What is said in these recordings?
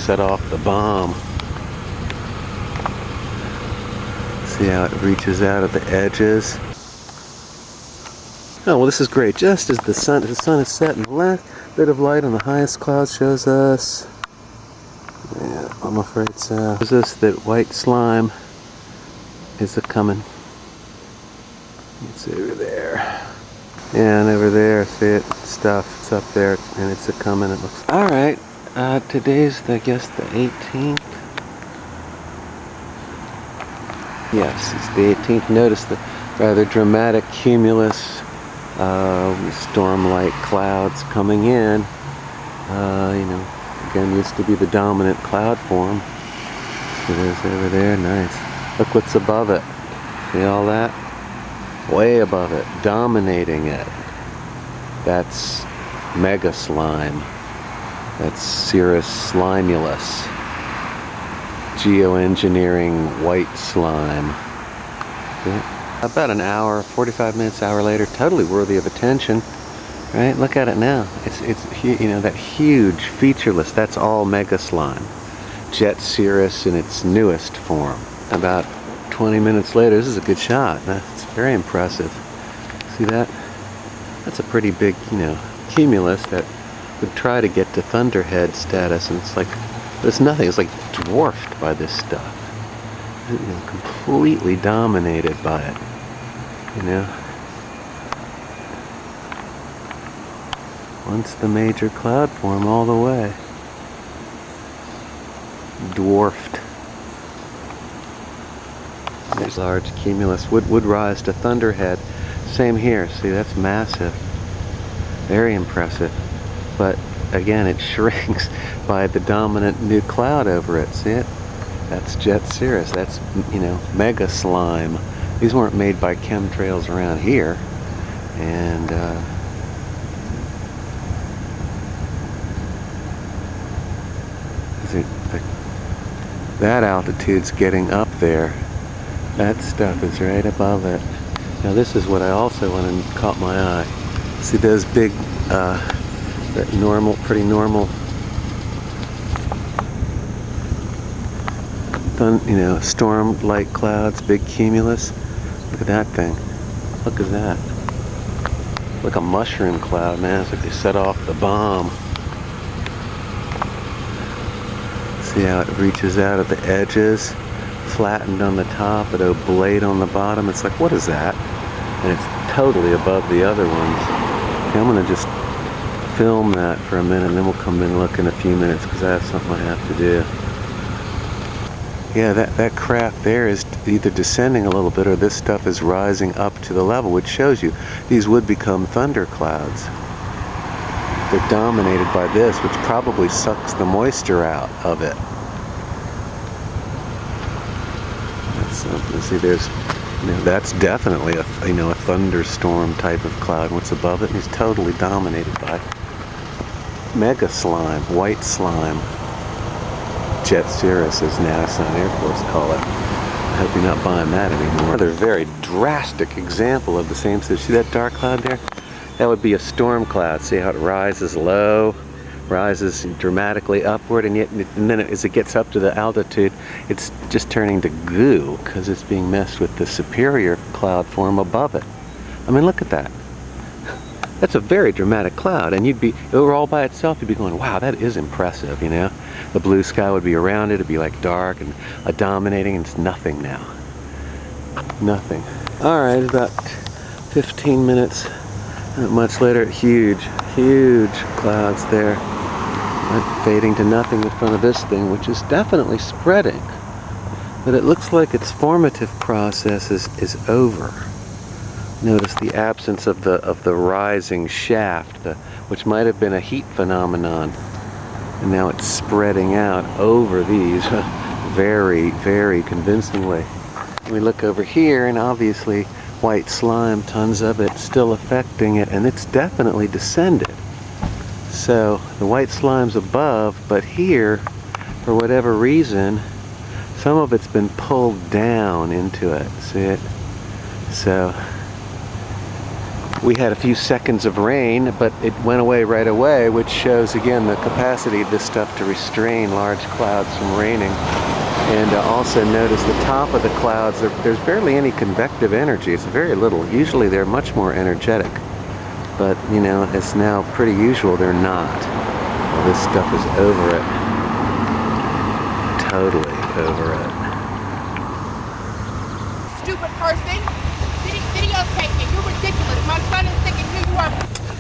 set off the bomb. See how it reaches out at the edges? Oh, well, this is great. Just as the sun is setting, the last bit of light on the highest cloud shows us, yeah, I'm afraid so, shows us that white slime is a-coming. It's over there. Yeah, and over there, see it? Stuff, it's up there, and it's a-coming, it looks. Alright, today's, I guess, the 18th. Yes, it's the 18th. Notice the rather dramatic cumulus storm-like clouds coming in. You know, again, used to be the dominant cloud form. So there's over there, nice. Look what's above it. See all that? Way above it, dominating it. That's Megaslime. That's cirrus slimulus. Geoengineering white slime. Yeah. About an hour, 45 minutes, hour later, totally worthy of attention. Right? Look at it now. It's you know, that huge featureless. That's all Megaslime. Jet cirrus in its newest form. About 20 minutes later, this is a good shot. It's very impressive. See that? That's a pretty big, you know, cumulus that would try to get to thunderhead status, and it's like, but it's nothing. It's like dwarfed by this stuff. You know, completely dominated by it. You know. Once the major cloud form all the way. Dwarfed. There's large cumulus would rise to thunderhead. Same here. See, that's massive. Very impressive. But again, it shrinks by the dominant new cloud over it. See it? That's jet cirrus. That's, you know, Megaslime. These weren't made by chemtrails around here. And that altitude's getting up there. That stuff is right above it. Now this is what I also went and caught my eye. See those big, that normal, pretty normal, you know, storm-like clouds, big cumulus. Look at that thing. Look at that. Like a mushroom cloud, man. It's like they set off the bomb. See how it reaches out at the edges, flattened on the top, but oblate on the bottom. It's like, what is that? And it's totally above the other ones. Okay, I'm going to just film that for a minute, and then we'll come in and look in a few minutes because I have something I have to do. Yeah, that craft there is either descending a little bit or this stuff is rising up to the level, which shows you these would become thunderclouds. They're dominated by this, which probably sucks the moisture out of it. That's something. See, there's, you know, that's definitely a, you know, a thunderstorm type of cloud. What's above it is totally dominated by Megaslime, white slime. Jet cirrus, as NASA and Air Force call it. I hope you're not buying that anymore. Another very drastic example of the same. So see that dark cloud there? That would be a storm cloud. See how it rises low, rises dramatically upward, and then as it gets up to the altitude, it's just turning to goo because it's being messed with the superior cloud form above it. I mean, look at that. That's a very dramatic cloud, and you'd be, over all by itself, you'd be going, wow, that is impressive, you know? The blue sky would be around it, it'd be like dark and dominating, and it's nothing now. Nothing. All right, about 15 minutes, not much later, huge clouds there. Fading to nothing in front of this thing, which is definitely spreading. But it looks like its formative process is over. Notice the absence of the rising shaft, which might have been a heat phenomenon. And now it's spreading out over these very, very convincingly. We look over here, and obviously white slime, tons of it, still affecting it, and it's definitely descended. So the white slime's above, but here, for whatever reason, some of it's been pulled down into it. See it? So we had a few seconds of rain, but it went away right away, which shows again the capacity of this stuff to restrain large clouds from raining. And also notice the top of the clouds, there's barely any convective energy. It's very little. Usually they're much more energetic, but you know, it's now pretty usual they're not. Well, this stuff is over it. Totally over it. Stupid person. Videotaping. You're ridiculous. My son is thinking who you are.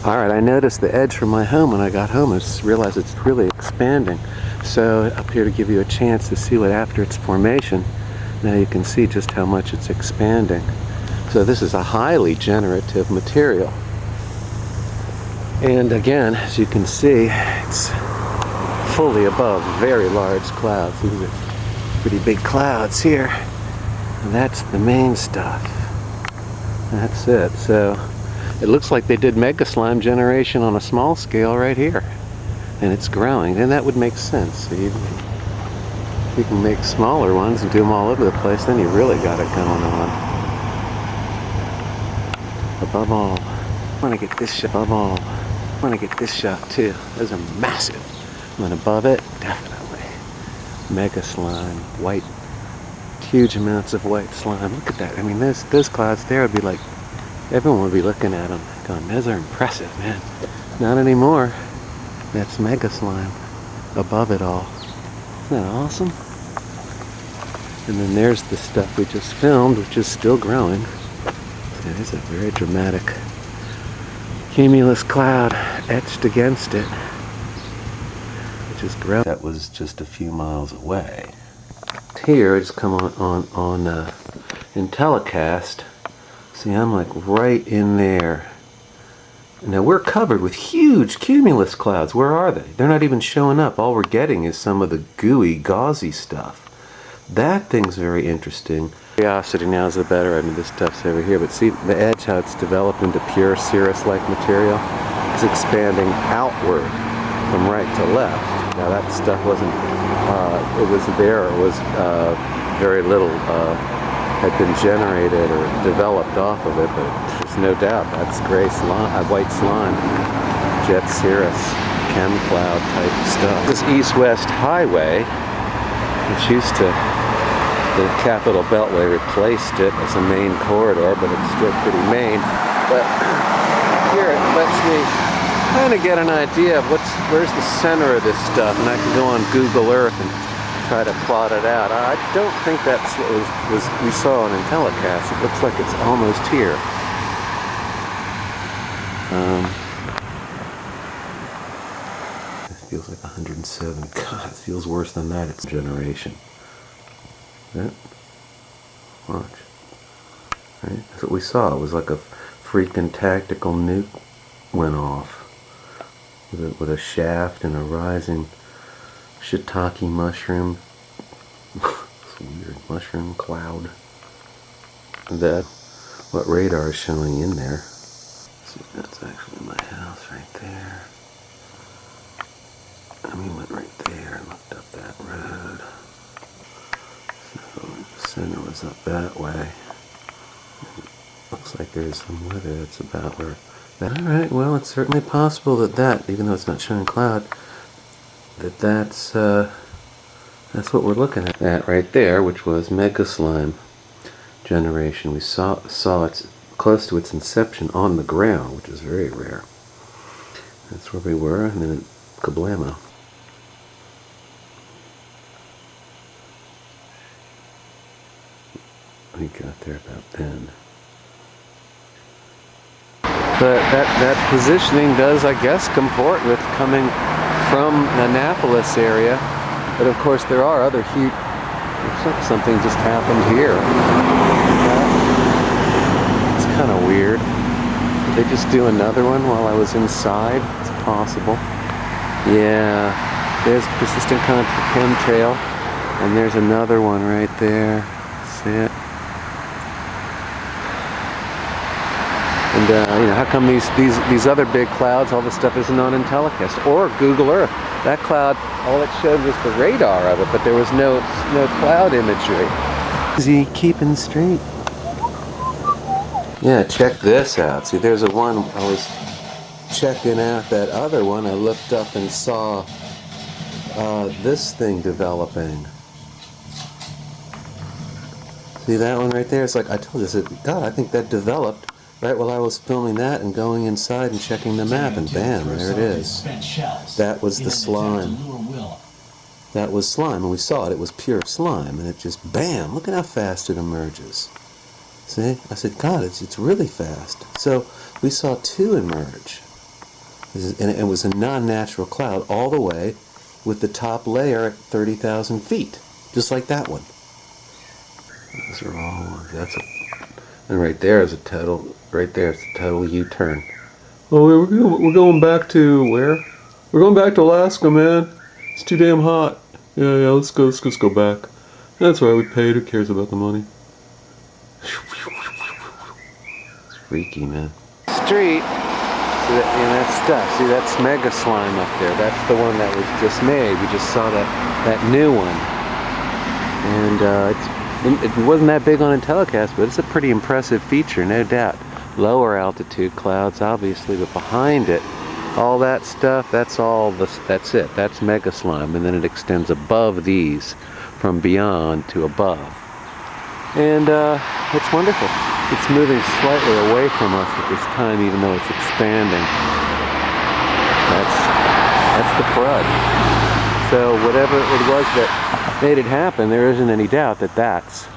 Alright, I noticed the edge from my home when I got home. I just realized it's really expanding. So up here to give you a chance to see what after its formation. Now you can see just how much it's expanding. So this is a highly generative material. And again, as you can see, it's fully above very large clouds. These are pretty big clouds here. And that's the main stuff. That's it. So it looks like they did Megaslime generation on a small scale right here. And it's growing. And that would make sense. So you can make smaller ones and do them all over the place. Then you really got it going on. Above all, I want to get this shot. Above all, I want to get this shot too. Those are massive. And above it, definitely Megaslime, white, huge amounts of white slime. Look at that. I mean, those clouds there would be like, everyone would be looking at them going, those are impressive, man. Not anymore. That's Megaslime above it all. Isn't that awesome? And then there's the stuff we just filmed, which is still growing. So there's a very dramatic cumulus cloud etched against it, which is growing. That was just a few miles away. Here, I just come on Intellicast. See, I'm like right in there. Now we're covered with huge cumulus clouds. Where are they? They're not even showing up. All we're getting is some of the gooey, gauzy stuff. That thing's very interesting. Curiosity now is the better. I mean, this stuff's over here, but see the edge, how it's developed into pure cirrus-like material? It's expanding outward from right to left. Now that stuff wasn't, it was there, it was very little had been generated or developed off of it, but there's no doubt that's gray slime, white slime, jet cirrus, chem cloud type stuff. This east-west highway, which used to, the Captal Beltway replaced it as a main corridor, but it's still pretty main. But here it lets me kind of get an idea of where's the center of this stuff, and I can go on Google Earth and try to plot it out. I don't think that's what we saw on Intellicast. It looks like it's almost here. It feels like 107. God, it feels worse than that. It's generation. Right? Watch. Right? That's what we saw. It was like a freaking tactical nuke went off with a shaft and a rising shiitake mushroom. It's weird mushroom cloud. That what radar is showing in there. See, that's actually my house right there. And we went right there and looked up that road. So the center was up that way. And it looks like there's some weather that's about where that. Alright, well, it's certainly possible that, even though it's not showing cloud, that's what we're looking at. That right there, which was Megaslime generation. We saw it close to its inception on the ground, which is very rare. That's where we were, and then kablamo. We got there about then. But that positioning does, I guess, comport with coming from the Annapolis area. But of course there are other huge, looks like something just happened here. It's kind of weird. Did they just do another one while I was inside? It's possible. Yeah, there's persistent chemtrail, and there's another one right there. See it? And you know, how come these other big clouds, all this stuff isn't on Intellicast or Google Earth? That cloud, all it showed was the radar of it, but there was no cloud imagery. Is he keeping straight? Yeah, check this out. See, there's a one I was checking out. That other one, I looked up and saw this thing developing. See that one right there? It's like I told you, I said, God, I think that developed right while I was filming that and going inside and checking the map, and bam, there it is. That was the slime. That was slime, and we saw it. It was pure slime, and it just, bam, look at how fast it emerges. See? I said, God, it's really fast. So we saw two emerge. And it was a non-natural cloud all the way with the top layer at 30,000 feet, just like that one. Those are all ones. And right there is a total, right there it's a total U-turn. Oh, we're going back to where? We're going back to Alaska, man. It's too damn hot. Yeah, let's just go back. That's right, we paid. Who cares about the money? It's freaky, man. Street. See that stuff. See, that's Megaslime up there. That's the one that was just made. We just saw that new one. And it wasn't that big on Intellicast, but it's a pretty impressive feature, no doubt. Lower altitude clouds, obviously, but behind it, all that stuff, that's it. That's Megaslime, and then it extends above these, from beyond to above. And it's wonderful. It's moving slightly away from us at this time, even though it's expanding. That's the crud. So whatever it was that made it happen, there isn't any doubt that that's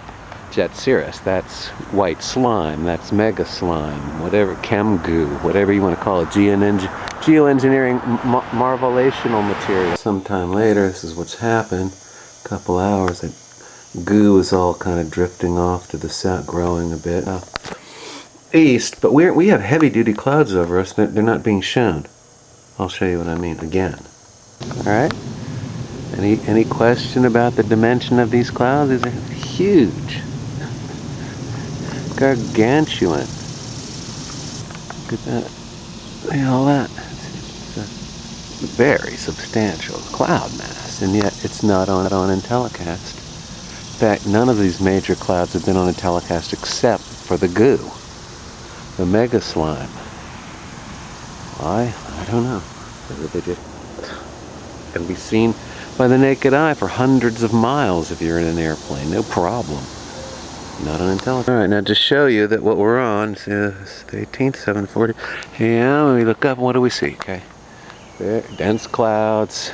Jet Cirrus, that's white slime, that's Megaslime, whatever, chem goo, whatever you want to call it, geoengineering marvelational material. Sometime later, this is what's happened, a couple hours, that goo is all kind of drifting off to the south, growing a bit east, but we have heavy-duty clouds over us. They're not being shown. I'll show you what I mean again. All right. Any question about the dimension of these clouds? These are huge, gargantuan. Look at that. Look at all that. It's a very substantial cloud mass, and yet it's not on Intellicast. In fact, none of these major clouds have been on Intellicast except for the goo, the Megaslime. Why? I don't know. They just can be seen by the naked eye for hundreds of miles if you're in an airplane. No problem. Not on Intellicast. Alright, now to show you that what we're on is the 18th, 740. Yeah, when we look up, what do we see? Okay. There, dense clouds.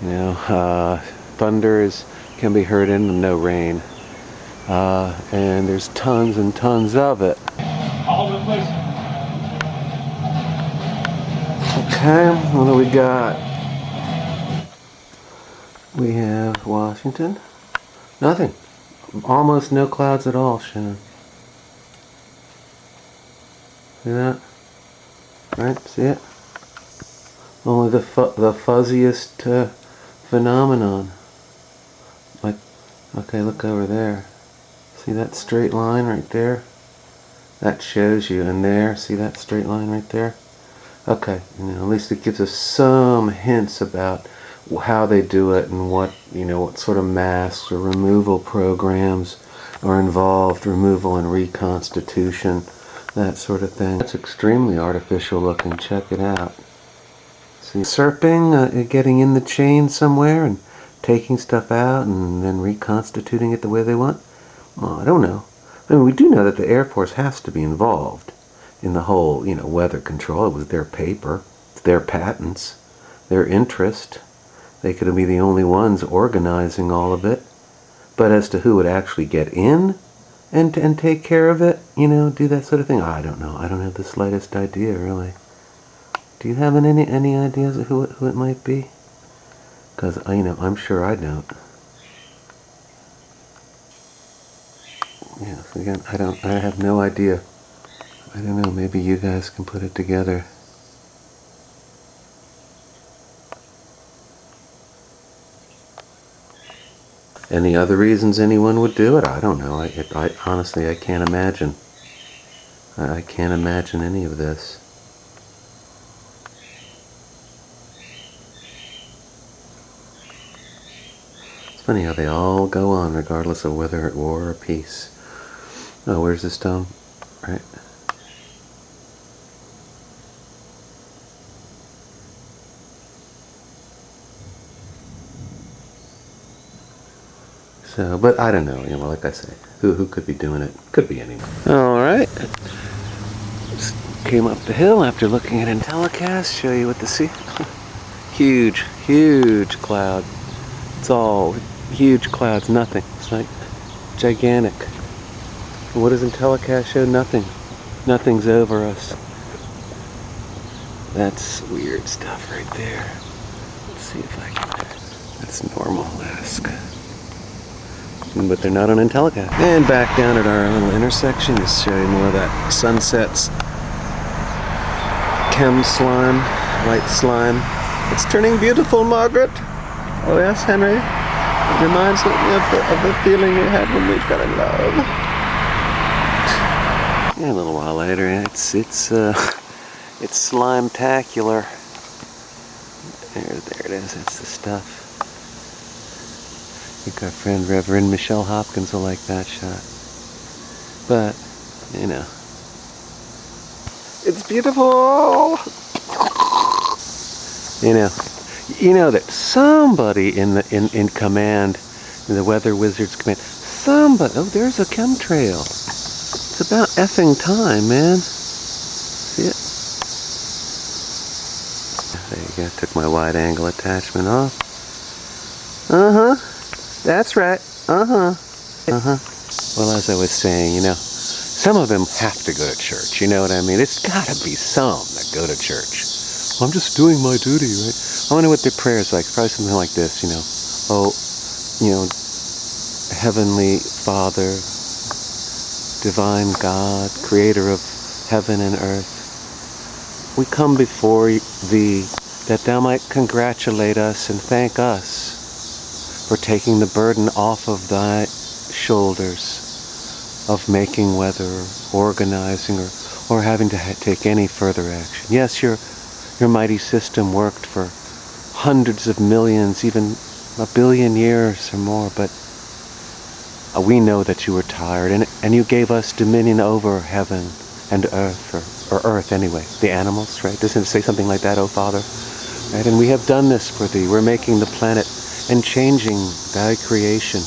You know, thunder can be heard in, no rain. And there's tons and tons of it. Okay, what do we got? We have Washington. Nothing. Almost no clouds at all shown. See that? Right? See it? Only the fuzziest phenomenon. Like, okay, look over there. See that straight line right there? That shows you. And there, see that straight line right there? Okay, you know, at least it gives us some hints about how they do it and what sort of masks or removal programs are involved, removal and reconstitution, that sort of thing. That's extremely artificial looking. Check it out. See, serping, getting in the chain somewhere and taking stuff out and then reconstituting it the way they want? Well, I don't know. I mean, we do know that the Air Force has to be involved in the whole, weather control. It was their paper, it's their patents, their interest. They could be the only ones organizing all of it. But as to who would actually get in and take care of it, do that sort of thing, I don't know. I don't have the slightest idea, really. Do you have any ideas of who it might be? Because, I'm sure I don't. Yes, again, I have no idea. I don't know, maybe you guys can put it together. Any other reasons anyone would do it? I don't know. I honestly, I can't imagine. I can't imagine any of this. It's funny how they all go on regardless of whether at war or peace. Oh, where's this, Tom? right? So, but I don't know, you know, like I say, who could be doing it? Could be anyone. All right. Just came up the hill after looking at Intellicast, show you what to see. Huge, huge cloud. It's all huge clouds, nothing. It's like gigantic. And what does Intellicast show? Nothing. Nothing's over us. That's weird stuff right there. Let's see if I can. That's normal-esque. But they're not on Intellicast. And back down at our little intersection, just show you more of that sunsets. Chem slime, white slime. It's turning beautiful, Margaret. Oh yes, Henry. It reminds me of the feeling we had when we fell in love. Yeah, a little while later, it's slime-tacular. There it is. It's the stuff. I think our friend Reverend Michelle Hopkins will like that shot. But, you know. It's beautiful! You know that somebody in command, in the weather wizard's command, oh, there's a chemtrail. It's about effing time, man. See it? There you go. Took my wide angle attachment off. Uh-huh. That's right. Uh-huh. Uh-huh. Well, as I was saying, you know, some of them have to go to church, you know what I mean? It's gotta be some that go to church. Well, I'm just doing my duty, right? I wonder what their prayer's like. Probably something like this, you know. Oh, you know, Heavenly Father, Divine God, Creator of heaven and earth, we come before Thee that Thou might congratulate us and thank us for taking the burden off of Thy shoulders of making weather, organizing, or having to take any further action. Yes, your mighty system worked for hundreds of millions, even a billion years or more, but we know that you were tired, and you gave us dominion over heaven and earth, or earth anyway, the animals, right? Doesn't it say something like that, oh Father? Right? And we have done this for Thee. We're making the planet and changing Thy creation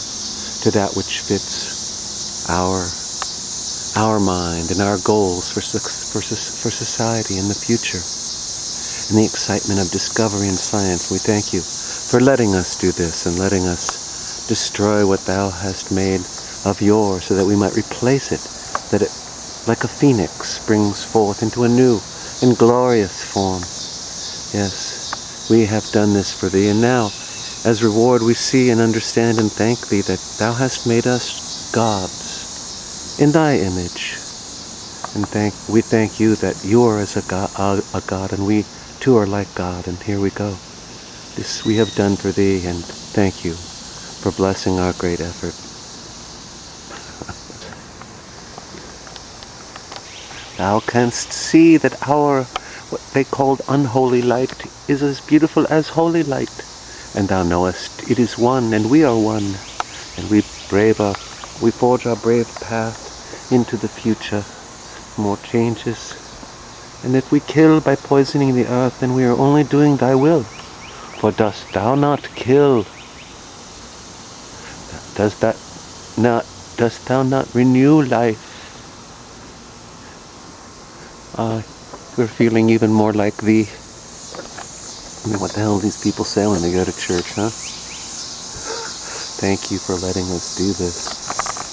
to that which fits our mind and our goals for society in the future. In the excitement of discovery and science, we thank You for letting us do this and letting us destroy what Thou hast made of Yore so that we might replace it, that it, like a phoenix, springs forth into a new and glorious form. Yes, we have done this for Thee, and now, as reward, we see and understand and thank Thee that Thou hast made us gods in Thy image. And we thank You that You are as a God, and we too are like God, and here we go. This we have done for Thee, and thank You for blessing our great effort. Thou canst see that what they called unholy light, is as beautiful as holy light. And Thou knowest it is one, and we are one. And we forge our brave path into the future. More changes. And if we kill by poisoning the earth, then we are only doing Thy will. For dost Thou not kill? Dost Thou not renew life? We're feeling even more like Thee. I mean, what the hell do these people say when they go to church, huh? Thank You for letting us do this.